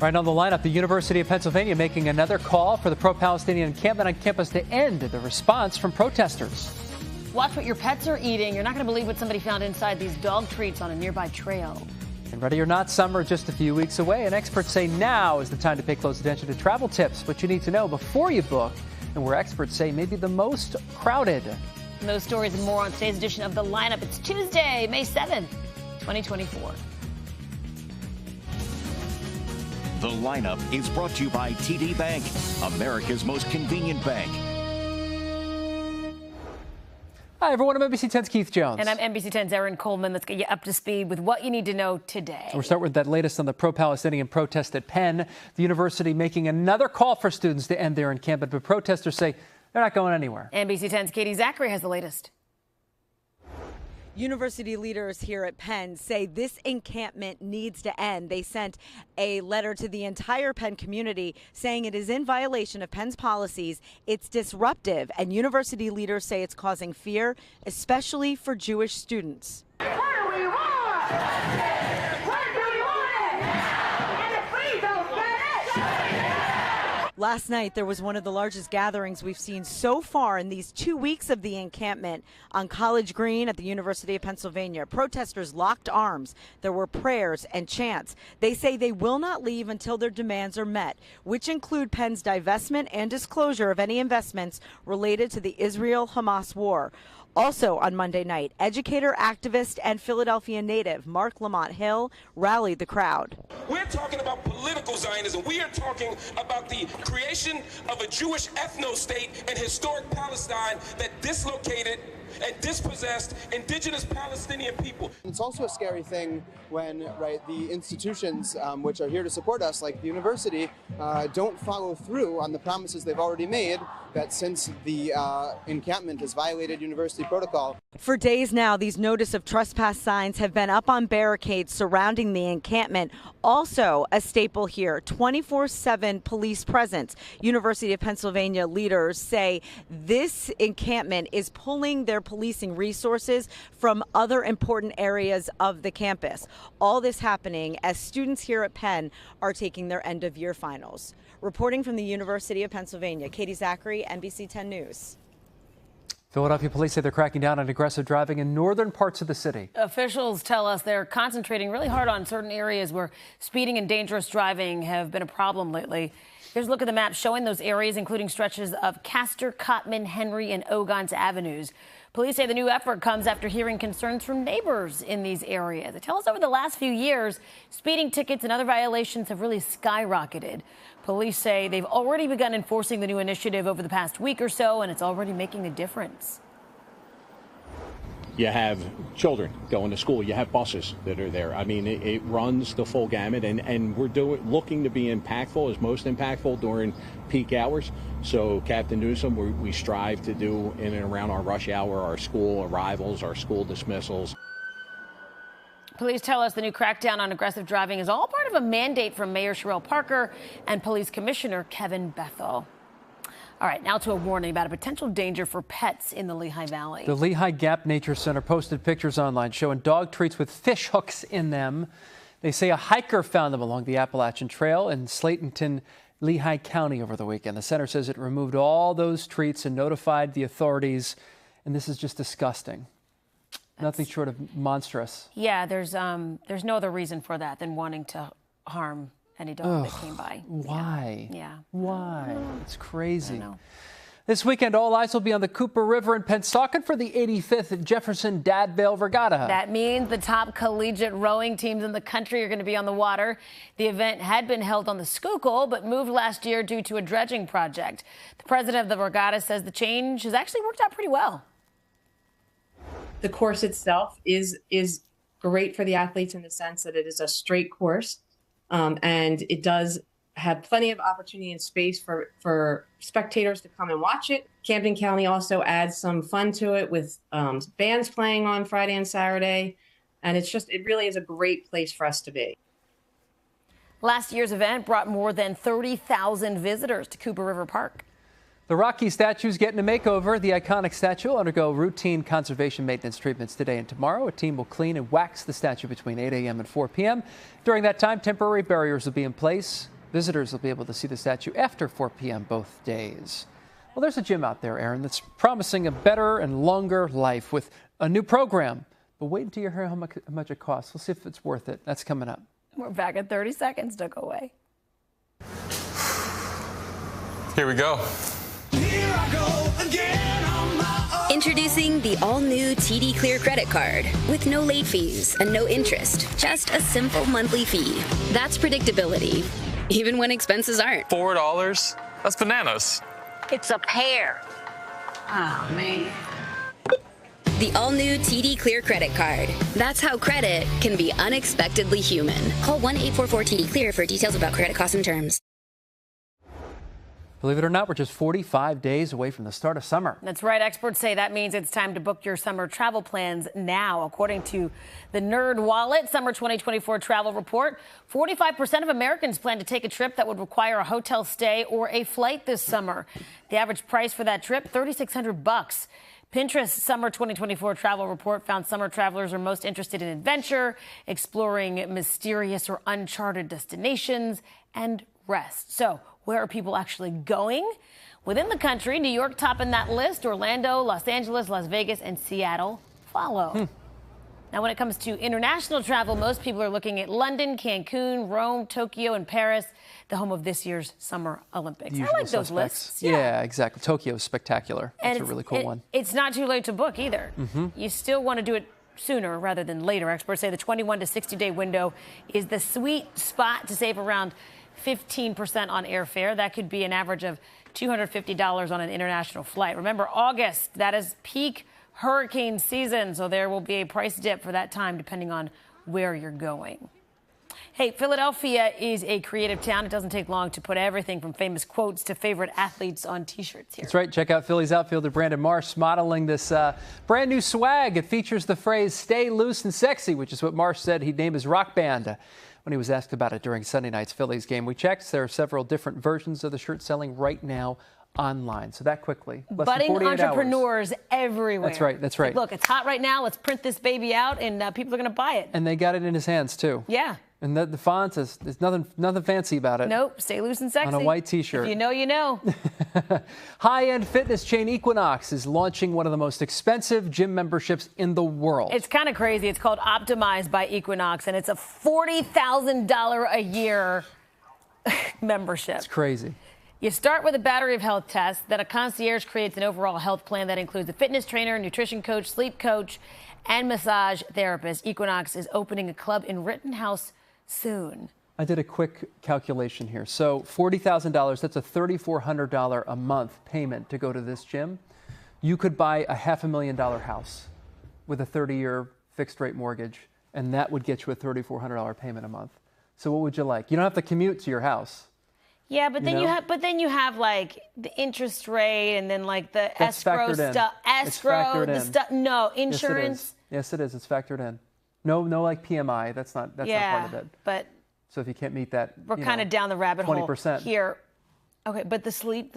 Right on the lineup, the University of Pennsylvania making another call for the pro-Palestinian encampment on campus to end the response from protesters. Watch what your pets are eating. You're not going to believe what somebody found inside these dog treats on a nearby trail. And ready or not, summer just a few weeks away, and experts say now is the time to pay close attention to travel tips, what you need to know before you book, and where experts say may be the most crowded. And those stories and more on today's edition of The Lineup. It's Tuesday, May 7th, 2024. The Lineup is brought to you by TD Bank, America's most convenient bank. Hi, everyone. I'm NBC 10's Keith Jones. And I'm NBC 10's Erin Coleman. Let's get you up to speed with what you need to know today. We'll start with that latest on the pro-Palestinian protest at Penn. The university making another call for students to end their encampment, but protesters say they're not going anywhere. NBC 10's Katy Zachry has the latest. University leaders here at Penn say this encampment needs to end. They sent a letter to the entire Penn community saying it is in violation of Penn's policies. It's disruptive, and university leaders say it's causing fear, especially for Jewish students. What do we want? What do we want? And the free don't get it. Last night, there was one of the largest gatherings we've seen so far in these 2 weeks of the encampment on College Green at the University of Pennsylvania. Protesters locked arms. There were prayers and chants. They say they will not leave until their demands are met, which include Penn's divestment and disclosure of any investments related to the Israel-Hamas war. Also on Monday night, educator, activist, and Philadelphia native Mark Lamont Hill rallied the crowd. We're talking about political Zionism. We are talking about the creation of a Jewish ethno-state in historic Palestine that dislocated and dispossessed indigenous Palestinian people. It's also a scary thing when, the institutions which are here to support us, like the university, don't follow through on the promises they've already made, that since the encampment has violated university protocol. For days now, these notice of trespass signs have been up on barricades surrounding the encampment. Also a staple here, 24/7 police presence. University of Pennsylvania leaders say this encampment is pulling their policing resources from other important areas of the campus. All this happening as students here at Penn are taking their end of year finals. Reporting from the University of Pennsylvania, Katy Zachry, NBC 10 News. Philadelphia police say they're cracking down on aggressive driving in northern parts of the city. Officials tell us they're concentrating really hard on certain areas where speeding and dangerous driving have been a problem lately. Here's a look at the map showing those areas, including stretches of Castor, Cotman, Henry, and Ogons Avenues. Police say the new effort comes after hearing concerns from neighbors in these areas. They tell us over the last few years, speeding tickets and other violations have really skyrocketed. Police say they've already begun enforcing the new initiative over the past week or so, and it's already making a difference. You have children going to school. You have buses that are there. I mean, it runs the full gamut, and we're looking to be impactful, as most impactful during peak hours. So, Captain Newsom, we strive to do in and around our rush hour, our school arrivals, our school dismissals. Police tell us the new crackdown on aggressive driving is all part of a mandate from Mayor Sherrill Parker and Police Commissioner Kevin Bethel. All right, now to a warning about a potential danger for pets in the Lehigh Valley. The Lehigh Gap Nature Center posted pictures online showing dog treats with fish hooks in them. They say a hiker found them along the Appalachian Trail in Slaytonton, Lehigh County over the weekend. The center says it removed all those treats and notified the authorities, and this is just disgusting. Nothing short of monstrous. Yeah, there's no other reason for that than wanting to harm any dog that came by. Why? Yeah. Why? It's crazy. I know. This weekend, all eyes will be on the Cooper River in Pennsauken for the 85th Jefferson Dad Vail Regatta. That means the top collegiate rowing teams in the country are going to be on the water. The event had been held on the Schuylkill, but moved last year due to a dredging project. The president of the regatta says the change has actually worked out pretty well. The course itself is great for the athletes in the sense that it is a straight course, and it does have plenty of opportunity and space for spectators to come and watch it. Camden County also adds some fun to it with bands playing on Friday and Saturday, and it really is a great place for us to be. Last year's event brought more than 30,000 visitors to Cooper River Park. The Rocky statue's getting a makeover. The iconic statue will undergo routine conservation maintenance treatments today and tomorrow. A team will clean and wax the statue between 8 a.m. and 4 p.m. During that time, temporary barriers will be in place. Visitors will be able to see the statue after 4 p.m. both days. Well, there's a gym out there, Erin, that's promising a better and longer life with a new program. But wait until you hear how much it costs. We'll see if it's worth it. That's coming up. We're back in 30 seconds. Don't go away. Here we go. Here I go again on my own. Introducing the all-new TD Clear credit card with no late fees and no interest, just a simple monthly fee. That's predictability, even when expenses aren't. $4? That's bananas. It's a pear. Oh, man. The all-new TD Clear credit card. That's how credit can be unexpectedly human. Call 1-844-TD-CLEAR for details about credit costs and terms. Believe it or not, we're just 45 days away from the start of summer. That's right. Experts say that means it's time to book your summer travel plans now. According to the Nerd Wallet Summer 2024 travel report, 45% of Americans plan to take a trip that would require a hotel stay or a flight this summer. The average price for that trip, $3,600. Pinterest's Summer 2024 travel report found summer travelers are most interested in adventure, exploring mysterious or uncharted destinations, and rest. So, where are people actually going? Within the country, New York topping that list, Orlando, Los Angeles, Las Vegas, and Seattle follow. Now, when it comes to international travel, most people are looking at London, Cancun, Rome, Tokyo, and Paris, the home of this year's Summer Olympics. I like those lists. Yeah, exactly. Tokyo is spectacular. That's a really cool one. It's not too late to book either. You still want to do it sooner rather than later. Experts say the 21 to 60-day window is the sweet spot to save around 15% on airfare. That could be an average of $250 on an international flight. Remember, August, that is peak hurricane season, so there will be a price dip for that time depending on where you're going. Hey, Philadelphia is a creative town. It doesn't take long to put everything from famous quotes to favorite athletes on T-shirts here. That's right. Check out Phillies outfielder Brandon Marsh modeling this brand new swag. It features the phrase, "Stay loose and sexy," which is what Marsh said he'd name his rock band. When he was asked about it during Sunday night's Phillies game, we checked. There are several different versions of the shirt selling right now online. So that quickly. Budding entrepreneurs everywhere. That's right. That's right. Look, it's hot right now. Let's print this baby out, and people are going to buy it. And they got it in his hands, too. Yeah. And the font is nothing fancy about it. Nope. Stay loose and sexy. On a white T-shirt. If you know, you know. High-end fitness chain Equinox is launching one of the most expensive gym memberships in the world. It's kind of crazy. It's called Optimized by Equinox, and it's a $40,000 a year membership. It's crazy. You start with a battery of health tests, then a concierge creates an overall health plan that includes a fitness trainer, nutrition coach, sleep coach, and massage therapist. Equinox is opening a club in Rittenhouse soon. I did a quick calculation here. So $40,000, that's a $3,400 a month payment to go to this gym. You could buy a $500,000 house with a 30-year fixed rate mortgage, and that would get you a $3,400 payment a month. So what would you like? You don't have to commute to your house. Yeah, but then you have like the interest rate and then like the escrow stuff. Escrow, the stuff. No, insurance. Yes, it is. It's factored in. No, like PMI. That's not part of it. But so if you can't meet that, we're kind of down the rabbit 20%. hole here. Okay, but the sleep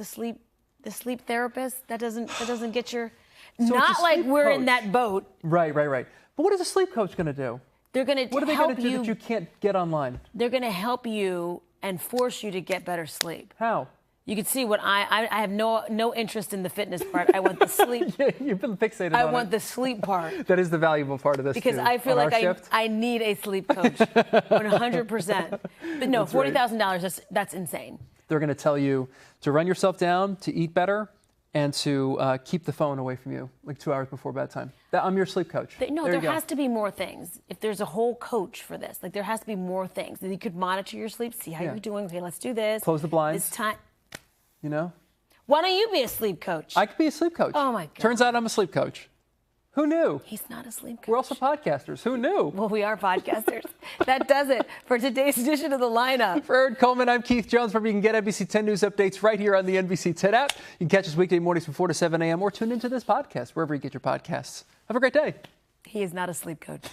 therapist, that doesn't get your. So not like we're in that boat. Right. But what is a sleep coach going to do? They're going to help you. What are they going to do that you can't get online? They're going to help you and force you to get better sleep. How? You can see what I have no interest in the fitness part. I want the sleep. Yeah, you've been fixated on it. I want the sleep part. That is the valuable part of this, because I feel like I need a sleep coach, 100%. But no, $40,000, that's insane. They're going to tell you to run yourself down, to eat better, and to keep the phone away from you, like 2 hours before bedtime. I'm your sleep coach. There has to be more things. If there's a whole coach for this, like there has to be more things. You could monitor your sleep, see how you're doing. Okay, let's do this. Close the blinds. It's time. You know? Why don't you be a sleep coach? I could be a sleep coach. Oh, my God. Turns out I'm a sleep coach. Who knew? He's not a sleep coach. We're also podcasters. Who knew? Well, we are podcasters. That does it for today's edition of The Lineup. For Erin Coleman, I'm Keith Jones. Remember, you can get NBC 10 News updates right here on the NBC 10 app. You can catch us weekday mornings from 4 to 7 a.m. or tune into this podcast wherever you get your podcasts. Have a great day. He is not a sleep coach.